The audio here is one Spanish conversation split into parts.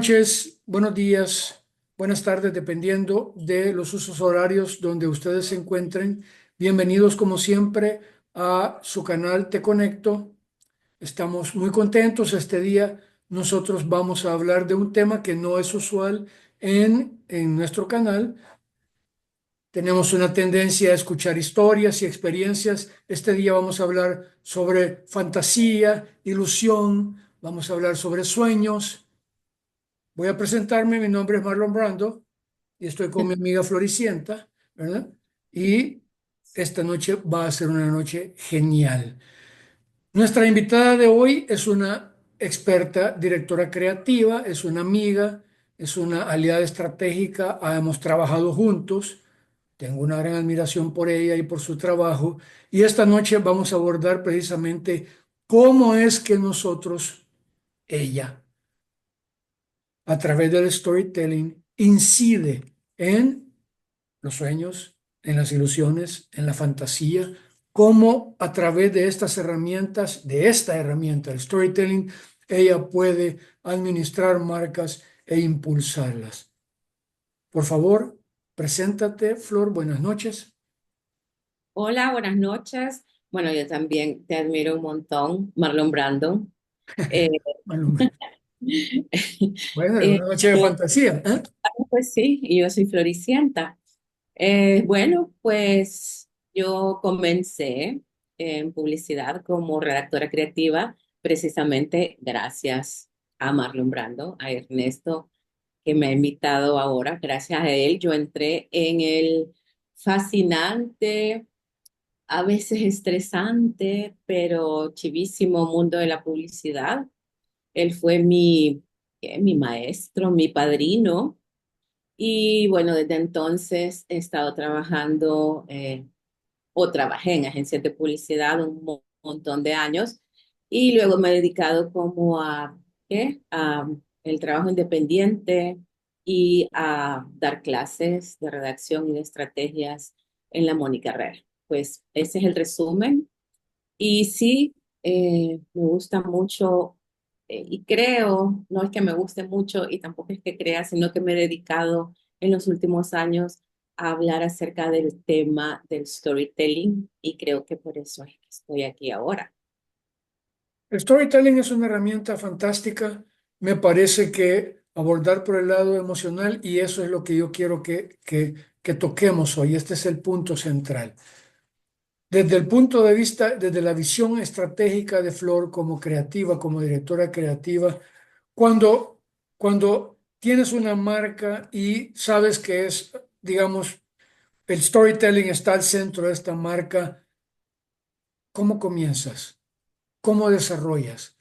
noches, buenos días, buenas tardes, dependiendo de los usos horarios donde ustedes se encuentren. Bienvenidos como siempre a su canal Te Conecto. Estamos muy contentos este día. Nosotros vamos a hablar de un tema que no es usual en nuestro canal. Tenemos una tendencia a escuchar historias y experiencias. Este día vamos a hablar sobre fantasía, ilusión, vamos a hablar sobre sueños. Voy a presentarme, mi nombre es Marlon Brando y estoy con mi amiga Floricienta, ¿verdad? Y esta noche va a ser una noche genial. Nuestra invitada de hoy es una experta directora creativa, es una amiga, es una aliada estratégica, hemos trabajado juntos, tengo una gran admiración por ella y por su trabajo, y esta noche vamos a abordar precisamente cómo es que nosotros, ella, a través del storytelling incide en los sueños, en las ilusiones, en la fantasía, cómo a través de estas herramientas, de esta herramienta, el storytelling, ella puede administrar marcas e impulsarlas. Por favor, preséntate, Flor, buenas noches. Hola, buenas noches. Bueno, yo también te admiro un montón, Marlon Brando. Eh, Bueno, bueno, eh, una noche de fantasía, ¿eh? pues sí, y yo soy Floricienta. Bueno, pues yo comencé en publicidad como redactora creativa precisamente gracias a Marlon Brando, a Ernesto, que me ha invitado ahora. Gracias a él, yo entré en el fascinante, a veces estresante, pero chivísimo mundo de la publicidad. Él fue mi maestro, mi padrino. Y bueno, desde entonces he estado trabajando o trabajé en agencias de publicidad un montón de años y luego me he dedicado como ¿qué? A el trabajo independiente y a dar clases de redacción y de estrategias en la Mónica Herrera. Pues ese es el resumen. Y sí, me gusta mucho y creo, no es que me guste mucho y tampoco es que crea, sino que me he dedicado en los últimos años a hablar acerca del tema del storytelling y creo que por eso es que estoy aquí ahora. El storytelling es una herramienta fantástica. Me parece que abordar por el lado emocional, y eso es lo que yo quiero que toquemos hoy. Este es el punto central. Desde el punto de vista, desde la visión estratégica de Flor como creativa, como directora creativa, cuando tienes una marca y sabes que es, digamos, el storytelling está al centro de esta marca, ¿cómo comienzas? ¿Cómo desarrollas?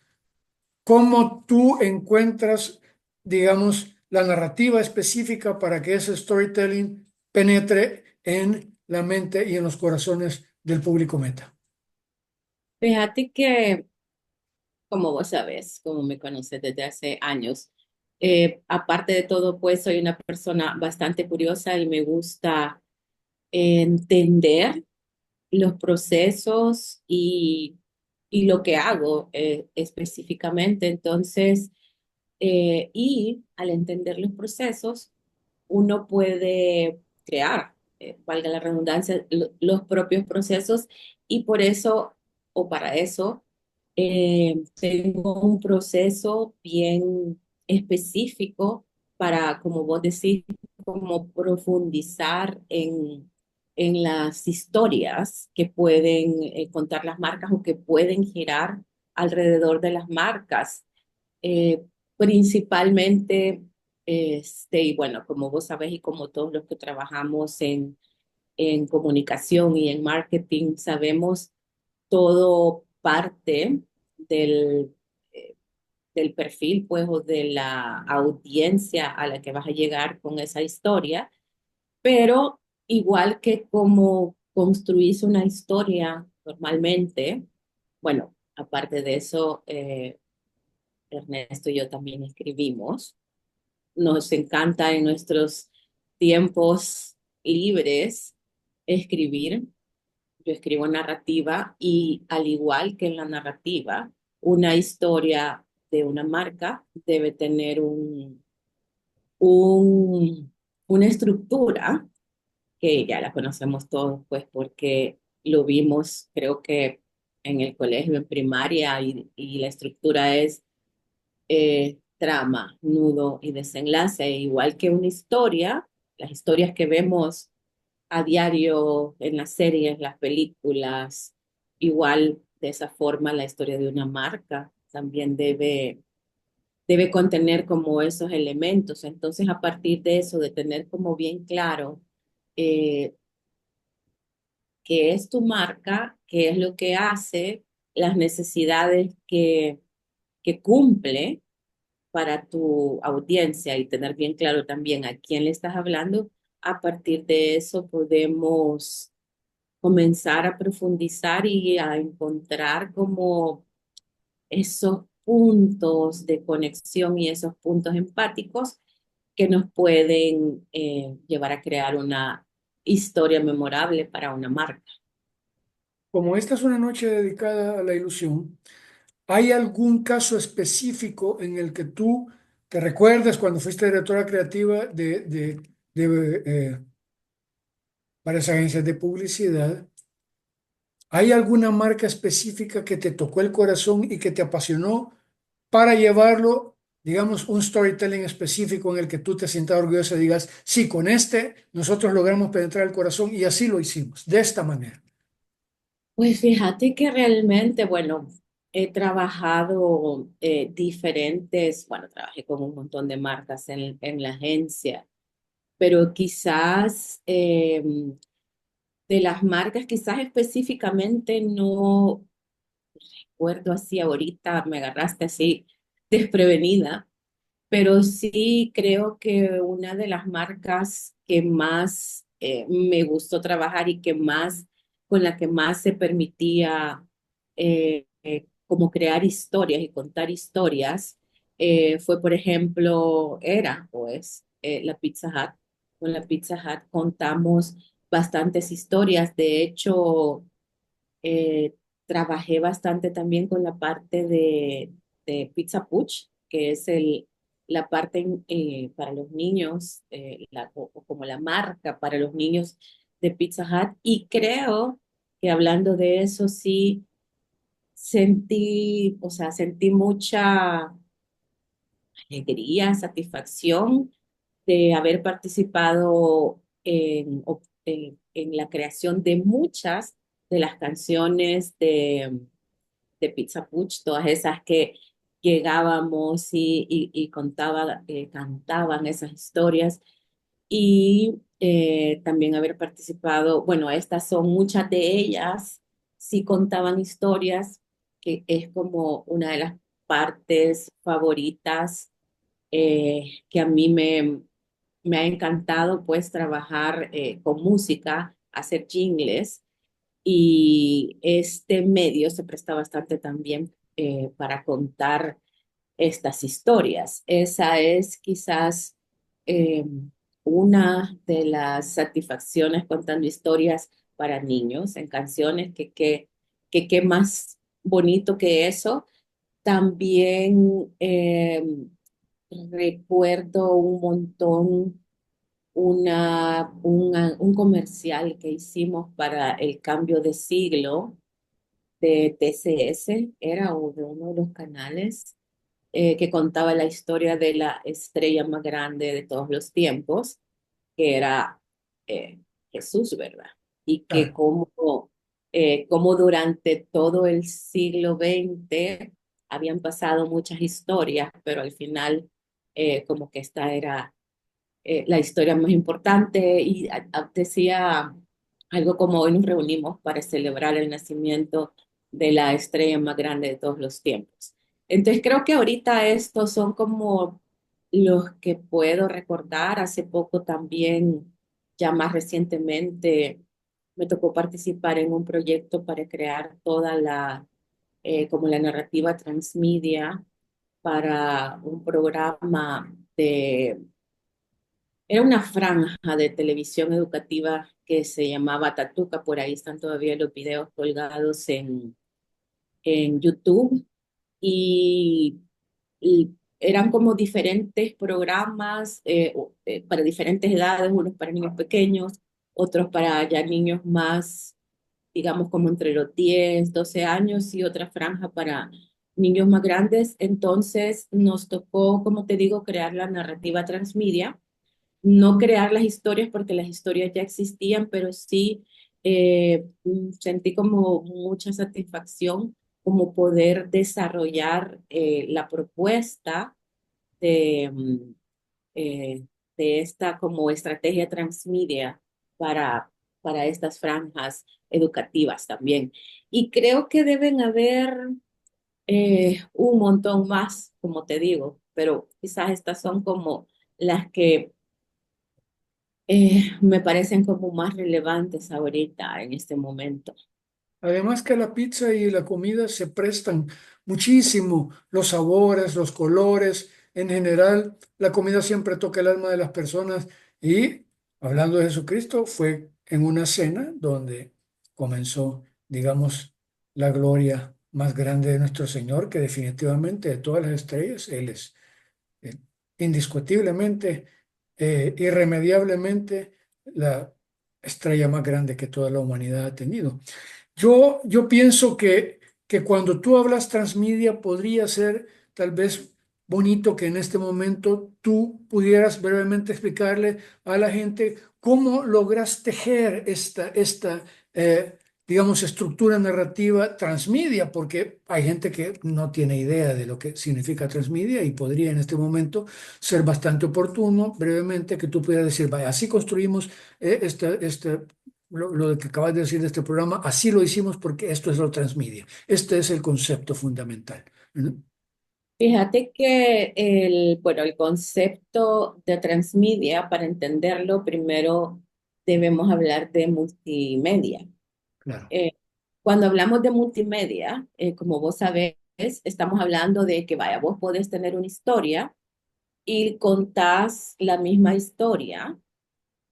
¿Cómo tú encuentras, digamos, la narrativa específica para que ese storytelling penetre en la mente y en los corazones del público meta? Fíjate que, como vos sabés, como me conoces desde hace años, aparte de todo, pues soy una persona bastante curiosa y me gusta entender los procesos y lo que hago específicamente. Entonces, y al entender los procesos, uno puede crear, valga la redundancia, los propios procesos y por eso, o para eso, tengo un proceso bien específico para, como vos decís, como profundizar en las historias que pueden contar las marcas o que pueden girar alrededor de las marcas. Eh, Principalmente, y bueno, como vos sabés y como todos los que trabajamos en comunicación y en marketing, sabemos todo parte del, eh, del perfil, pues, o de la audiencia a la que vas a llegar con esa historia, pero igual que como construís una historia normalmente, bueno, aparte de eso, Ernesto y yo también escribimos. Nos encanta en nuestros tiempos libres escribir. Yo escribo narrativa y al igual que en la narrativa, una historia de una marca debe tener un, una estructura que ya la conocemos todos, pues porque lo vimos, creo que en el colegio, en primaria, y la estructura es trama, nudo y desenlace, igual que una historia, las historias que vemos a diario en las series, las películas, igual de esa forma la historia de una marca también debe contener como esos elementos. Entonces, a partir de eso, de tener como bien claro eh, qué es tu marca, qué es lo que hace, las necesidades que cumple para tu audiencia y tener bien claro también a quién le estás hablando, a partir de eso podemos comenzar a profundizar y a encontrar como esos puntos de conexión y esos puntos empáticos que nos pueden llevar a crear una historia memorable para una marca. Como esta es una noche dedicada a la ilusión, ¿hay algún caso específico en el que tú te recuerdes cuando fuiste directora creativa de varias agencias de publicidad? ¿Hay alguna marca específica que te tocó el corazón y que te apasionó para llevarlo, digamos, un storytelling específico en el que tú te sientas orgullosa y digas, sí, con este nosotros logramos penetrar el corazón y así lo hicimos, de esta manera? Pues fíjate que realmente, bueno, he trabajado diferentes, bueno, trabajé con un montón de marcas en la agencia, pero quizás de las marcas, quizás específicamente no recuerdo así ahorita, me agarraste así desprevenida, pero sí creo que una de las marcas que más me gustó trabajar y que más, con la que más se permitía como crear historias y contar historias, fue, por ejemplo, era pues la Pizza Hut. Con la Pizza Hut contamos bastantes historias. De hecho, eh, trabajé bastante también con la parte de Pizza Push, que es la parte para los niños, o como la marca para los niños de Pizza Hut. Y creo que hablando de eso, sí sentí, o sea, sentí mucha alegría, satisfacción de haber participado en la creación de muchas de las canciones de Pizza Puch, todas esas que llegábamos y cantaban esas historias y también haber participado, bueno, estas son muchas de ellas, sí contaban historias, que es como una de las partes favoritas que a mí me ha encantado pues trabajar con música, hacer jingles y este medio se presta bastante también para contar estas historias. Esa es quizás eh, una de las satisfacciones contando historias para niños en canciones, que qué más bonito que eso. También recuerdo un montón un comercial que hicimos para el cambio de siglo de TCS, era o de uno de los canales, que contaba la historia de la estrella más grande de todos los tiempos, que era eh, Jesús, ¿verdad? Y que Claro. como durante todo el siglo XX habían pasado muchas historias, pero al final como que esta era la historia más importante y decía algo como hoy nos reunimos para celebrar el nacimiento de la estrella más grande de todos los tiempos. Entonces creo que ahorita estos son como los que puedo recordar. Hace poco también, ya más recientemente, me tocó participar en un proyecto para crear toda como la narrativa transmedia para un programa era una franja de televisión educativa que se llamaba Tatuca, por ahí están todavía los videos colgados en YouTube y, eran como diferentes programas para diferentes edades, unos para niños pequeños, otros para ya niños más, digamos, como entre los 10 12 años y otra franja para niños más grandes. Entonces nos tocó, como te digo, crear la narrativa transmedia, no crear las historias porque las historias ya existían, pero sí sentí como mucha satisfacción como poder desarrollar la propuesta de, eh, de esta como estrategia transmedia para, para estas franjas educativas también. Y creo que deben haber un montón más, como te digo, pero quizás estas son como las que me parecen como más relevantes ahorita en este momento. Además que la pizza y la comida se prestan muchísimo, los sabores, los colores, en general, la comida siempre toca el alma de las personas y hablando de Jesucristo, fue en una cena donde comenzó, digamos, la gloria más grande de nuestro Señor, que definitivamente de todas las estrellas, Él es eh, indiscutiblemente, irremediablemente, la estrella más grande que toda la humanidad ha tenido. Yo pienso que cuando tú hablas transmedia podría ser tal vez bonito que en este momento tú pudieras brevemente explicarle a la gente cómo logras tejer esta digamos, estructura narrativa transmedia, porque hay gente que no tiene idea de lo que significa transmedia y podría en este momento ser bastante oportuno brevemente que tú pudieras decir, vaya, así construimos esta lo que acabas de decir de este programa, así lo hicimos porque esto es lo transmedia. Este es el concepto fundamental, ¿no? Fíjate que bueno, el concepto de transmedia, para entenderlo, primero debemos hablar de multimedia. Claro. Eh, Cuando hablamos de multimedia, como vos sabés, estamos hablando de que, vaya, vos podés tener una historia y contás la misma historia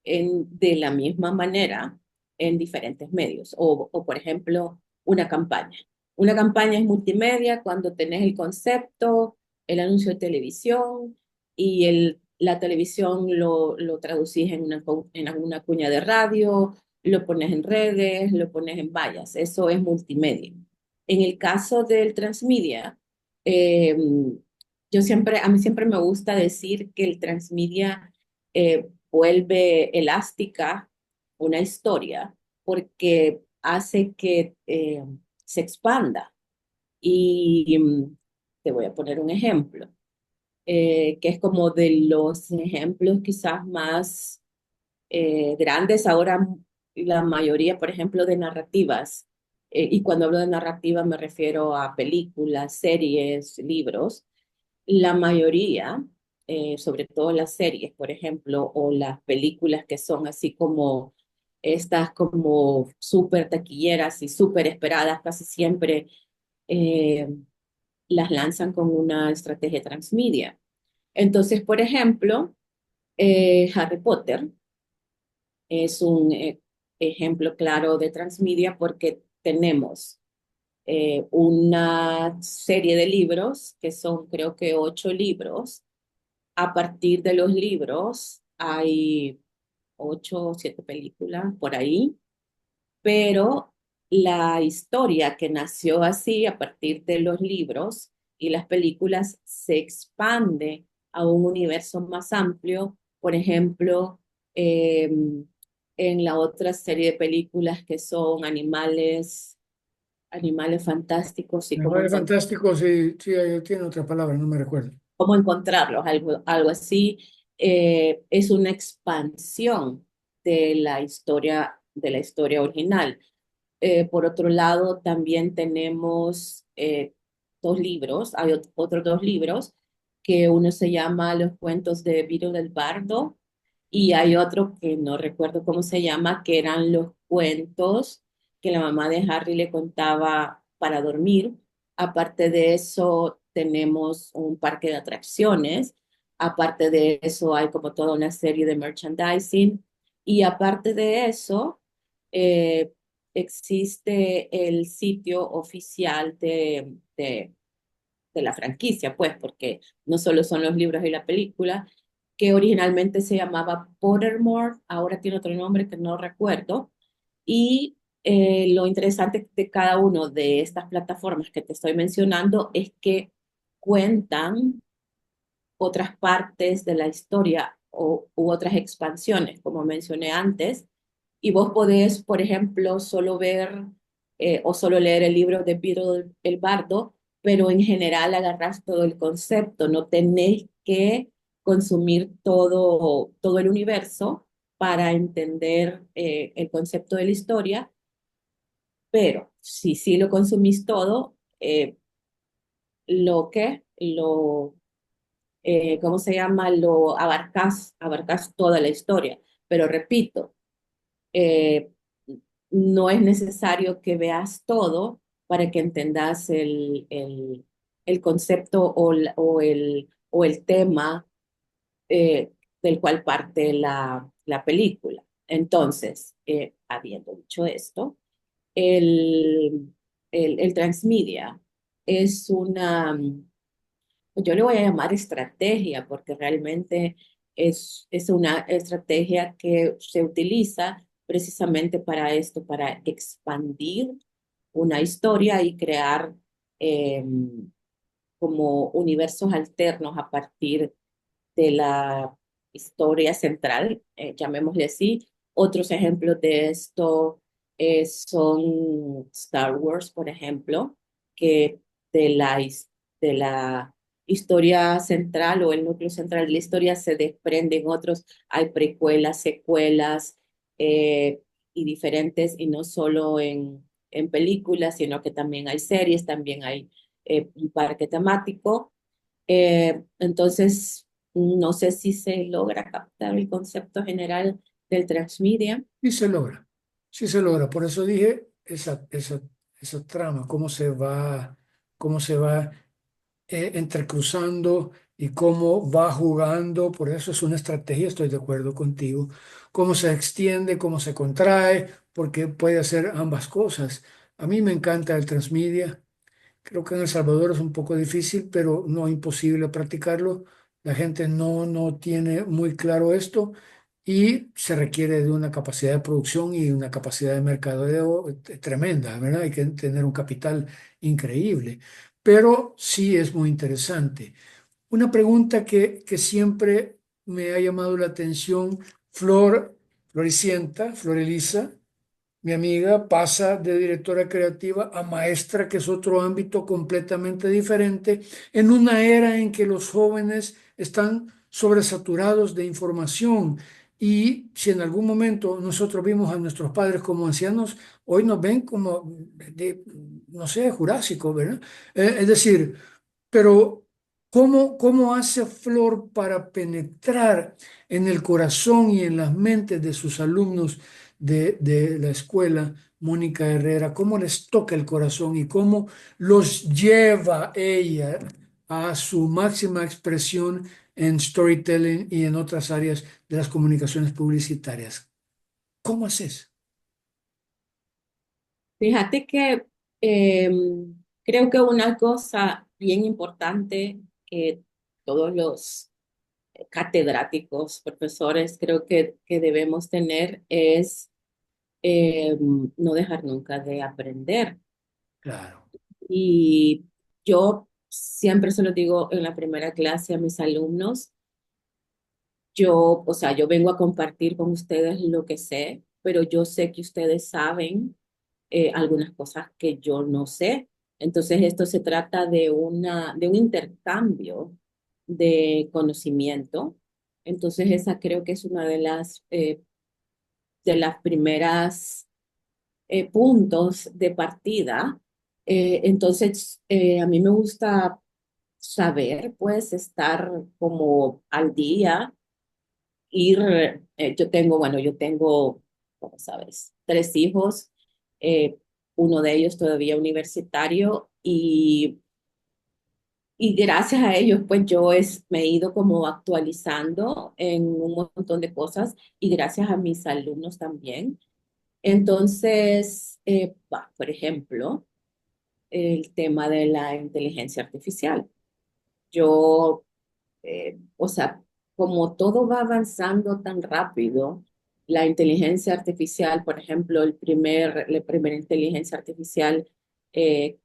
de la misma manera en diferentes medios. O, por ejemplo, una campaña. Una campaña es multimedia cuando tenés el concepto, el anuncio de televisión y la televisión lo traducís en una cuña de radio, lo pones en redes, lo pones en vallas. Eso es multimedia. En el caso del transmedia, eh, a mí siempre me gusta decir que el transmedia vuelve elástica una historia porque hace que se expanda. Y te voy a poner un ejemplo, que es como de los ejemplos quizás más grandes ahora, la mayoría, por ejemplo, de narrativas. Y cuando hablo de narrativa me refiero a películas, series, libros la mayoría, sobre todo las series, por ejemplo, o las películas que son así como estas como súper taquilleras y súper esperadas, casi siempre eh, las lanzan con una estrategia transmedia. Entonces, por ejemplo, Harry Potter es un ejemplo claro de transmedia porque tenemos una serie de libros, que son creo que 8 libros. A partir de los libros hay 8 o 7 películas por ahí, pero la historia que nació así a partir de los libros y las películas se expande a un universo más amplio. Por ejemplo, eh, en la otra serie de películas que son animales fantásticos y Animales fantásticos, sí, sí, tiene otra palabra, no me recuerdo. cómo encontrarlos, algo así. Es una expansión de la historia original. Por otro lado, también tenemos 2 libros, hay otros 2 libros, que uno se llama Los cuentos de Viro del Bardo y hay otro que no recuerdo cómo se llama, que eran los cuentos que la mamá de Harry le contaba para dormir. Aparte de eso, tenemos un parque de atracciones. Aparte de eso, hay como toda una serie de merchandising. Y aparte de eso, eh, existe el sitio oficial de la franquicia, pues, porque no solo son los libros y la película, que originalmente se llamaba Pottermore, ahora tiene otro nombre que no recuerdo, y lo interesante de cada uno de estas plataformas que te estoy mencionando es que cuentan otras partes de la historia u otras expansiones, como mencioné antes, y vos podés, por ejemplo, solo ver o solo leer el libro de Beedle el Bardo, pero en general agarrás todo el concepto, no tenés que consumir todo el universo para entender el concepto de la historia, pero si sí lo consumís todo, lo que, lo ¿cómo se llama? Lo abarcas toda la historia. Pero repito, eh, no es necesario que veas todo para que entendas el concepto o el tema del cual parte la película. Entonces, habiendo dicho esto, el, el transmedia es una yo le voy a llamar estrategia porque realmente es una estrategia que se utiliza precisamente para esto, para expandir una historia y crear eh, como universos alternos a partir de la historia central, llamémosle así. Otros ejemplos de esto son Star Wars, por ejemplo, que de de la historia central o el núcleo central de la historia se desprenden otros, hay precuelas, secuelas y diferentes, y no solo en películas, sino que también hay series, también hay un parque temático. Entonces, no sé si se logra captar el concepto general del transmedia. Y se logra, sí se logra. Por eso dije esa trama, cómo se va entrecruzando y cómo va jugando. Por eso es una estrategia, estoy de acuerdo contigo. Cómo se extiende, cómo se contrae, porque puede hacer ambas cosas. A mí me encanta el transmedia. Creo que en El Salvador es un poco difícil, pero no imposible practicarlo. La gente no tiene muy claro esto y se requiere de una capacidad de producción y una capacidad de mercadeo tremenda, ¿verdad? Hay que tener un capital increíble, pero sí es muy interesante. Una pregunta que siempre me ha llamado la atención, Floricienta, Flor Elisa, mi amiga pasa de directora creativa a maestra, que es otro ámbito completamente diferente, en una era en que los jóvenes están sobresaturados de información. Y si en algún momento nosotros vimos a nuestros padres como ancianos, hoy nos ven como de, no sé, jurásicos, ¿verdad? Es decir, pero ¿cómo hace Flor para penetrar en el corazón y en las mentes de sus alumnos de la escuela, Mónica Herrera? ¿Cómo les toca el corazón y cómo los lleva ella a su máxima expresión en storytelling y en otras áreas de las comunicaciones publicitarias? ¿Cómo haces? Fíjate que creo que una cosa bien importante que todos los catedráticos, profesores, creo que debemos tener es no dejar nunca de aprender. Claro, Y yo siempre se lo digo en la primera clase a mis alumnos, yo, o sea, yo vengo a compartir con ustedes lo que sé, pero yo sé que ustedes saben algunas cosas que yo no sé. Entonces, esto se trata de un intercambio de conocimiento. Entonces, esa creo que es una de las primeras puntos de partida. Entonces, a mí me gusta saber, pues, estar como al día, ir, yo tengo, como sabes, tres hijos, eh, uno de ellos todavía universitario y gracias a ellos, pues me he ido como actualizando en un montón de cosas y gracias a mis alumnos también. Entonces, por ejemplo, el tema de la inteligencia artificial. Yo, o sea, como todo va avanzando tan rápido, la inteligencia artificial, por ejemplo, la primera inteligencia artificial eh,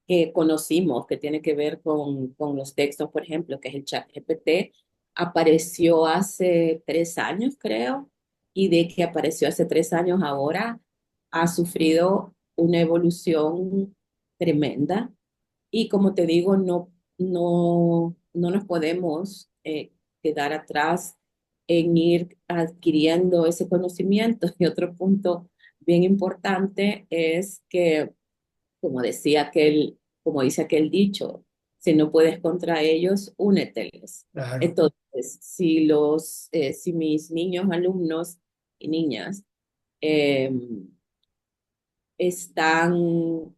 que conocimos, que tiene que ver con los textos, por ejemplo, que es el chat GPT, apareció hace 3 años, creo, y de que apareció hace 3 años ahora, ha sufrido una evolución tremenda. Y como te digo, no nos podemos quedar atrás en ir adquiriendo ese conocimiento. Y otro punto bien importante es que como dice aquel dicho, si no puedes contra ellos, úneteles. Claro. Entonces, si mis niños, alumnos y niñas eh, están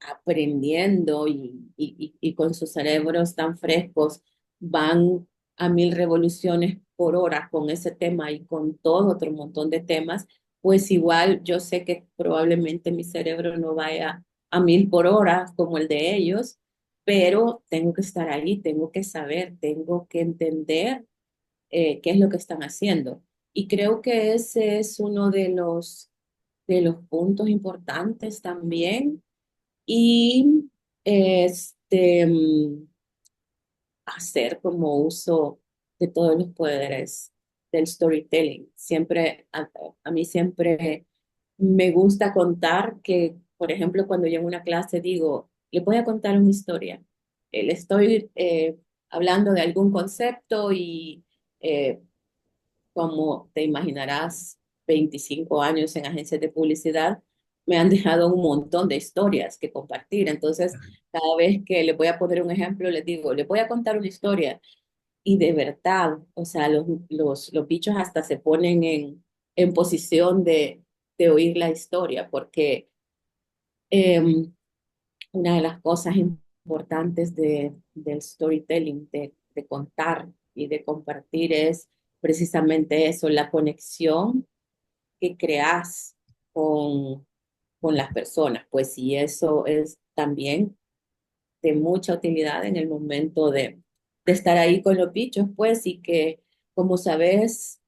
aprendiendo y con sus cerebros tan frescos van a 1000 revoluciones por hora con ese tema y con todo otro montón de temas, pues igual yo sé que probablemente mi cerebro no vaya a 1000 por hora como el de ellos, pero tengo que estar ahí, tengo que saber, tengo que entender qué es lo que están haciendo. Y creo que ese es uno de los puntos importantes también y hacer como uso de todos los poderes del storytelling. A mí siempre me gusta contar que, por ejemplo, cuando yo en una clase digo, le voy a contar una historia. Le estoy hablando de algún concepto y eh, como te imaginarás, 25 años en agencias de publicidad me han dejado un montón de historias que compartir. Entonces, cada vez que les voy a poner un ejemplo, les digo, les voy a contar una historia. Y de verdad, o sea, los bichos hasta se ponen en posición de oír la historia, porque eh, una de las cosas importantes del storytelling, de contar y de compartir es precisamente eso, la conexión que creas con, con las personas. Pues y eso es también de mucha utilidad en el momento de estar ahí con los bichos, pues, y que, como sabes,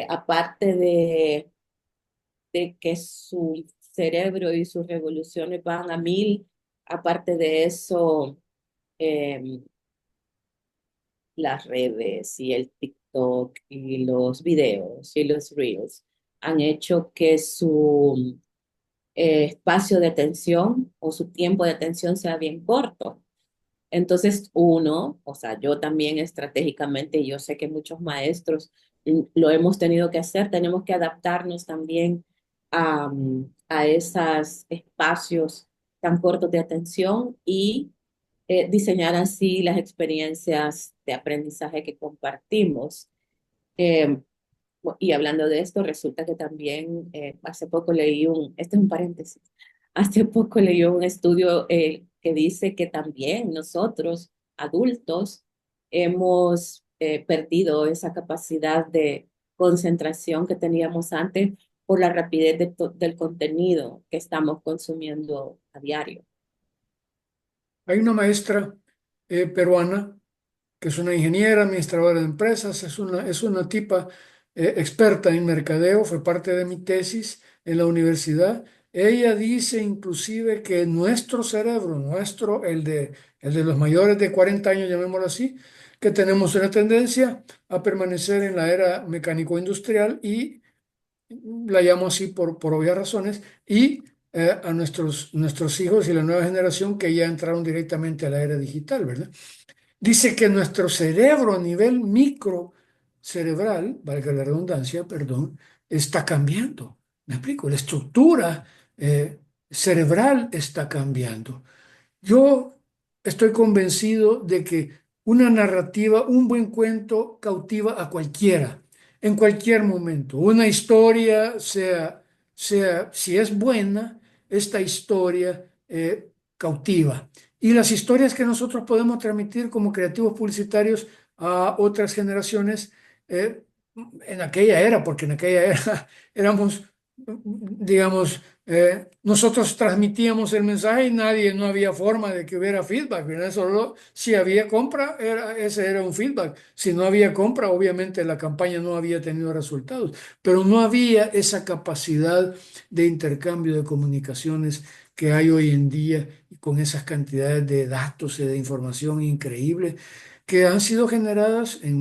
aparte de que su cerebro y sus revoluciones van a 1000, aparte de eso, eh, las redes y el TikTok y los videos y los reels han hecho que su espacio de atención o su tiempo de atención sea bien corto. Entonces, uno, o sea, yo también estratégicamente, yo sé que muchos maestros lo hemos tenido que hacer, tenemos que adaptarnos también a esos espacios tan cortos de atención y diseñar así las experiencias de aprendizaje que compartimos. Eh, y hablando de esto, resulta que también hace poco este es un paréntesis, hace poco leí un estudio que dice que también nosotros, adultos, hemos perdido esa capacidad de concentración que teníamos antes por la rapidez del contenido que estamos consumiendo a diario. Hay una maestra peruana que es una ingeniera, administradora de empresas, es una tipa experta en mercadeo, fue parte de mi tesis en la universidad. Ella dice inclusive que nuestro cerebro, el de los mayores de 40 años, llamémoslo así, que tenemos una tendencia a permanecer en la era mecánico-industrial y la llamo así por obvias razones, y a nuestros hijos y la nueva generación que ya entraron directamente a la era digital, ¿verdad? Dice que nuestro cerebro a nivel micro cerebral, valga la redundancia, perdón, está cambiando. ¿Me explico? La estructura cerebral está cambiando. Yo estoy convencido de que una narrativa, un buen cuento cautiva a cualquiera, en cualquier momento. Una historia, si es buena, esta historia cautiva. Y las historias que nosotros podemos transmitir como creativos publicitarios a otras generaciones, eh, en aquella era, porque en aquella era éramos, digamos, Nosotros transmitíamos el mensaje y no había forma de que hubiera feedback, ¿verdad? Solo si había compra, ese era un feedback. Si no había compra, obviamente la campaña no había tenido resultados, pero no había esa capacidad de intercambio de comunicaciones que hay hoy en día y con esas cantidades de datos y de información increíbles que han sido generadas en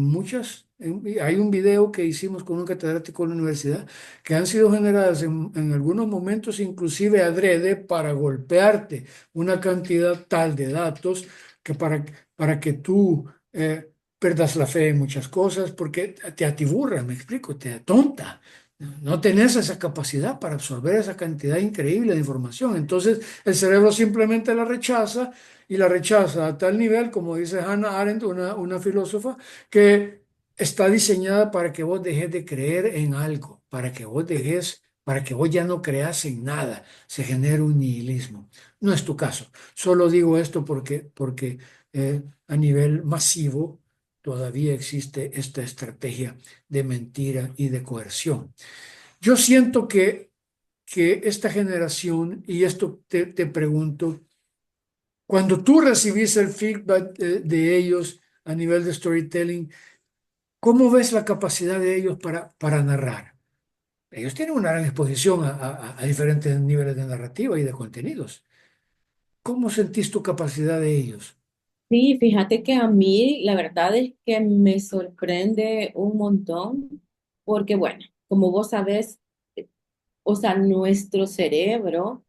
hay un video que hicimos con un catedrático de la universidad que han sido generadas en algunos momentos inclusive adrede para golpearte una cantidad tal de datos que para que tú perdas la fe en muchas cosas, porque te atiburra, me explico, te atonta. No tenés esa capacidad para absorber esa cantidad increíble de información. Entonces el cerebro simplemente la rechaza y la rechaza a tal nivel, como dice Hannah Arendt, una filósofa, que está diseñada para que vos dejes de creer en algo, para que vos ya no creas en nada, se genera un nihilismo. No es tu caso. Solo digo esto porque a nivel masivo todavía existe esta estrategia de mentira y de coerción. Yo siento que esta generación, y esto te pregunto, cuando tú recibís el feedback de ellos a nivel de storytelling, ¿cómo ves la capacidad de ellos para narrar? Ellos tienen una gran exposición a diferentes niveles de narrativa y de contenidos. ¿Cómo sentís tu capacidad de ellos? Sí, fíjate que a mí la verdad es que me sorprende un montón, porque bueno, como vos sabés, o sea, nuestro cerebro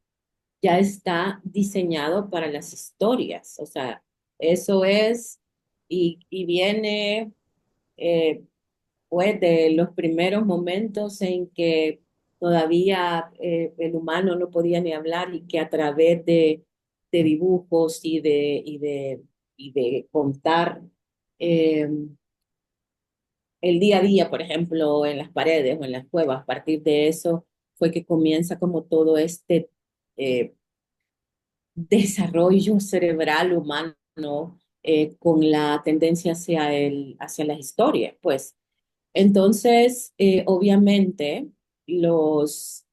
ya está diseñado para las historias, o sea, eso es, y viene eh, pues de los primeros momentos en que todavía el humano no podía ni hablar y que a través de dibujos y de contar eh, el día a día, por ejemplo, en las paredes o en las cuevas, a partir de eso fue que comienza como todo este eh, desarrollo cerebral humano con la tendencia hacia las historias, pues. Entonces, obviamente, los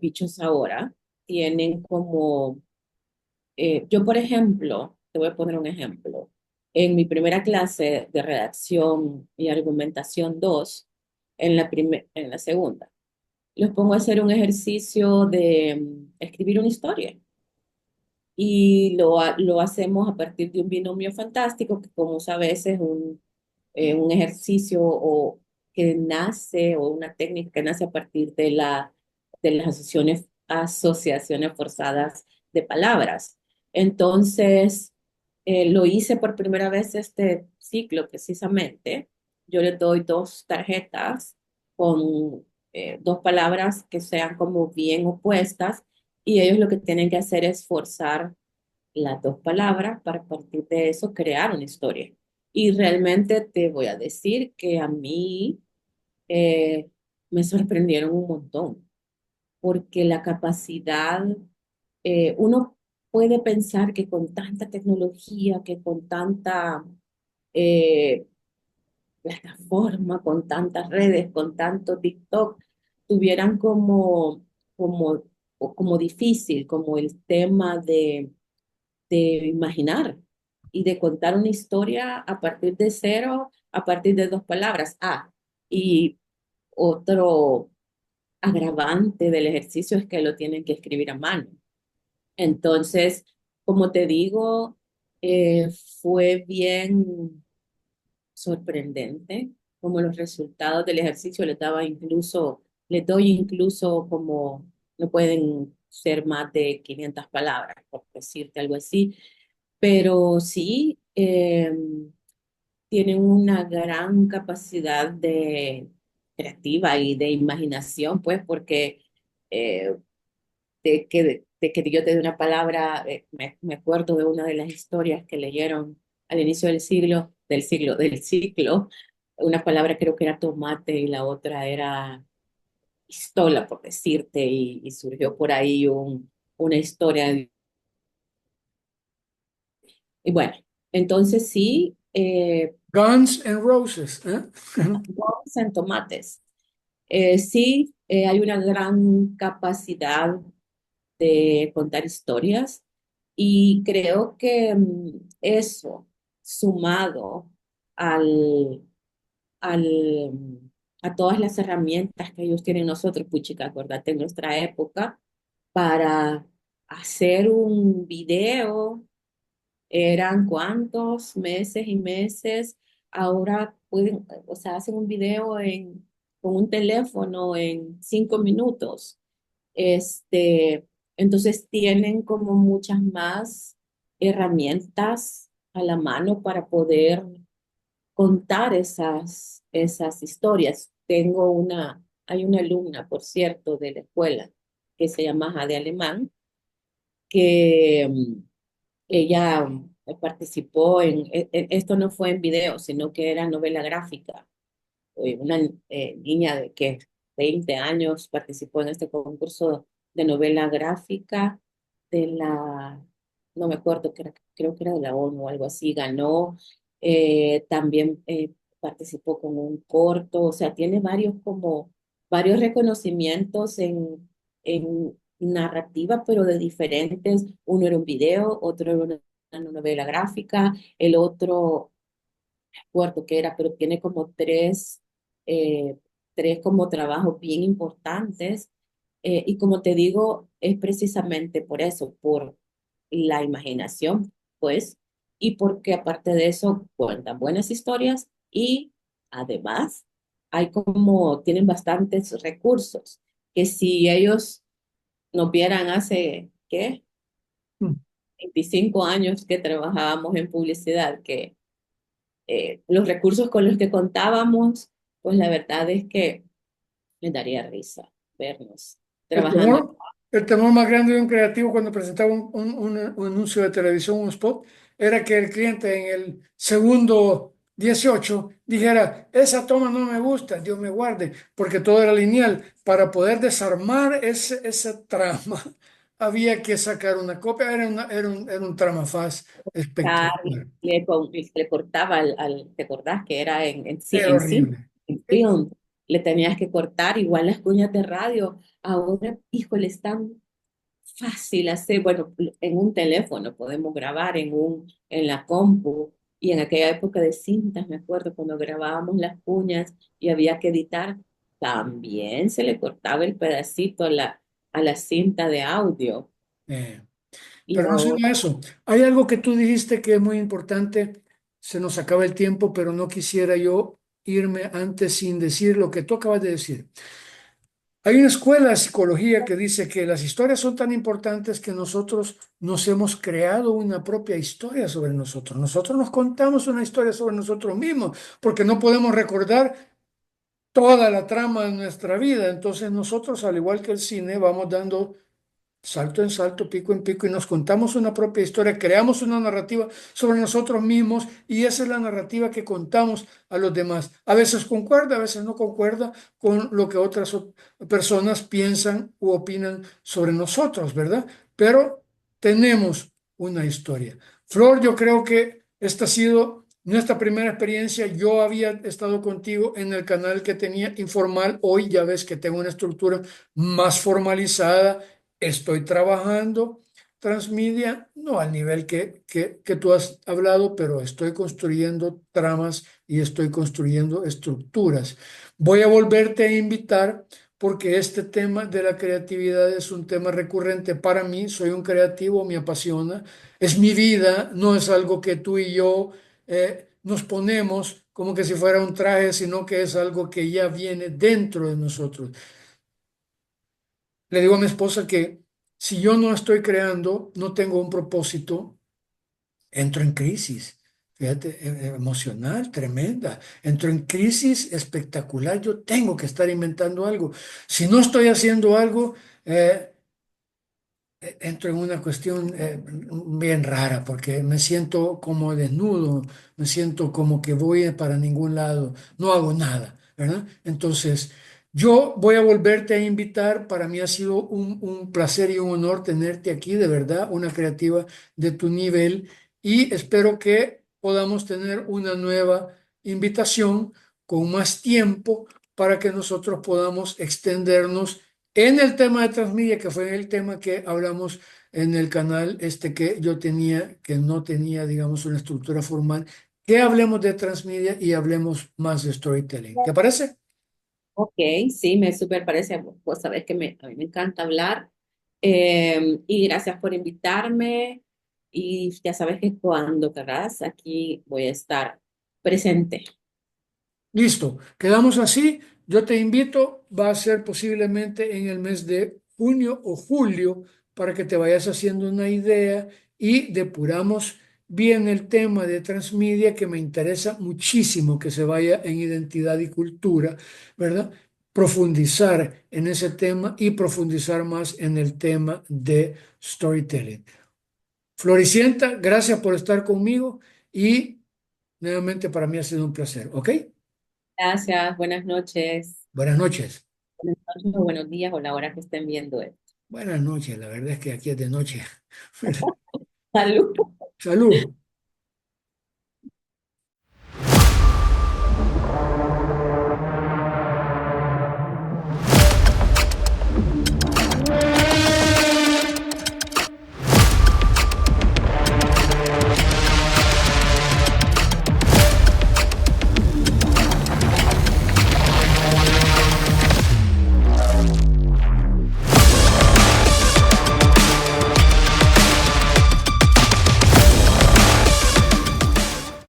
bichos ahora tienen como, yo por ejemplo, te voy a poner un ejemplo. En mi primera clase de redacción y argumentación 2 en la segunda, los pongo a hacer un ejercicio de escribir una historia. Y lo hacemos a partir de un binomio fantástico, que como sabes es un ejercicio que nace o una técnica que nace a partir de las asociaciones forzadas de palabras. Entonces, lo hice por primera vez este ciclo precisamente. Yo les doy dos tarjetas con dos palabras que sean como bien opuestas y ellos lo que tienen que hacer es forzar las dos palabras para a partir de eso crear una historia. Y realmente te voy a decir que a mí me sorprendieron un montón, porque la capacidad, uno puede pensar que con tanta tecnología, que con tanta eh, plataforma, con tantas redes, con tanto TikTok, tuvieran como, como difícil, como el tema de imaginar y de contar una historia a partir de cero, a partir de dos palabras. Ah, y otro agravante del ejercicio es que lo tienen que escribir a mano. Entonces, como te digo, fue bien sorprendente como los resultados del ejercicio les doy incluso como no pueden ser más de 500 palabras, por decirte algo así, pero sí tienen una gran capacidad de creativa y de imaginación, pues, porque eh, de que yo te dé una palabra, me acuerdo de una de las historias que leyeron al inicio del ciclo, una palabra creo que era tomate y la otra era pistola, por decirte, y surgió por ahí una historia. Y bueno, entonces sí, Guns and Roses, ¿eh? vamos en tomates. Sí, Hay una gran capacidad de contar historias y creo que eso, sumado al, al, a todas las herramientas que ellos tienen nosotros, puchica, acordate en nuestra época, para hacer un video, eran cuántos meses y meses, ahora pueden, o sea, hacen un video con un teléfono en 5 minutos. Entonces tienen como muchas más herramientas a la mano para poder contar esas historias. Hay una alumna, por cierto, de la escuela que se llama Jade Alemán, que ella participó esto no fue en video, sino que era novela gráfica. Una niña de que 20 años participó en este concurso de novela gráfica de no me acuerdo, creo que era de la ONU o algo así, ganó, también participó con un corto, o sea, tiene varios reconocimientos en narrativa, pero de diferentes, uno era un video, otro era una novela gráfica, el otro acuerdo que era, pero tiene como eh, tres como trabajos bien importantes. Y como te digo, es precisamente por eso, por la imaginación, pues, y porque aparte de eso cuentan buenas historias y además tienen bastantes recursos, que si ellos nos vieran hace, ¿qué? Mm. 25 años que trabajábamos en publicidad, que los recursos con los que contábamos, pues la verdad es que me daría risa vernos El trabajando. temor, el temor más grande de un creativo cuando presentaba un anuncio de televisión, un spot, era que el cliente en el segundo 18 dijera, esa toma no me gusta, Dios me guarde, porque todo era lineal. Para poder desarmar esa trama, había que sacar una copia, era un tramafaz espectacular. Le cortaba ¿te acordás que era Era en cine, horrible. en Eh, film? Le tenías que cortar igual las cuñas de radio. Ahora, híjole, es tan fácil hacer, bueno, en un teléfono podemos grabar en la compu. Y en aquella época de cintas, me acuerdo, cuando grabábamos las cuñas y había que editar, también se le cortaba el pedacito a la cinta de audio. eh, Y Pero no solo ahora, eso, hay algo que tú dijiste que es muy importante, se nos acaba el tiempo, pero no quisiera yo irme antes sin decir lo que tú acabas de decir. Hay una escuela de psicología que dice que las historias son tan importantes que nosotros nos hemos creado una propia historia sobre nosotros. Nosotros nos contamos una historia sobre nosotros mismos porque no podemos recordar toda la trama de nuestra vida. Entonces nosotros, al igual que el cine, vamos dando salto en salto, pico en pico, y nos contamos una propia historia, creamos una narrativa sobre nosotros mismos y esa es la narrativa que contamos a los demás. A veces concuerda, a veces no concuerda con lo que otras personas piensan u opinan sobre nosotros, ¿verdad? Pero tenemos una historia. Flor, yo creo que esta ha sido nuestra primera experiencia. Yo había estado contigo en el canal que tenía informal. Hoy ya ves que tengo una estructura más formalizada. Estoy trabajando transmedia, no al nivel que tú has hablado, pero estoy construyendo tramas y estoy construyendo estructuras. Voy a volverte a invitar porque este tema de la creatividad es un tema recurrente para mí. Soy un creativo, me apasiona, es mi vida, no es algo que tú y yo nos ponemos como que si fuera un traje, sino que es algo que ya viene dentro de nosotros. Le digo a mi esposa que si yo no estoy creando, no tengo un propósito, entro en crisis. Fíjate, emocional, tremenda. Entro en crisis espectacular. Yo tengo que estar inventando algo. Si no estoy haciendo algo, eh, entro en una cuestión bien rara porque me siento como desnudo, me siento como que voy para ningún lado, no hago nada, ¿verdad? Entonces, yo voy a volverte a invitar. Para mí ha sido un placer y un honor tenerte aquí, de verdad, una creativa de tu nivel y espero que podamos tener una nueva invitación con más tiempo para que nosotros podamos extendernos en el tema de transmedia, que fue el tema que hablamos en el canal este que yo tenía, que no tenía, digamos, una estructura formal, que hablemos de transmedia y hablemos más de storytelling. ¿Te parece? Ok, sí, me súper parece. Vos sabés que a mí me encanta hablar. Y gracias por invitarme. Y ya sabes que cuando querrás, aquí voy a estar presente. Listo, quedamos así. Yo te invito, va a ser posiblemente en el mes de junio o julio para que te vayas haciendo una idea y depuramos bien el tema de transmedia que me interesa muchísimo que se vaya en identidad y cultura, ¿verdad? Profundizar en ese tema y profundizar más en el tema de storytelling. Floricienta, gracias por estar conmigo y nuevamente para mí ha sido un placer, ¿ok? Gracias, buenas noches. Buenas noches. Buenas noches o buenos días o la hora que estén viendo esto. Buenas noches, la verdad es que aquí es de noche. Salud. Salud.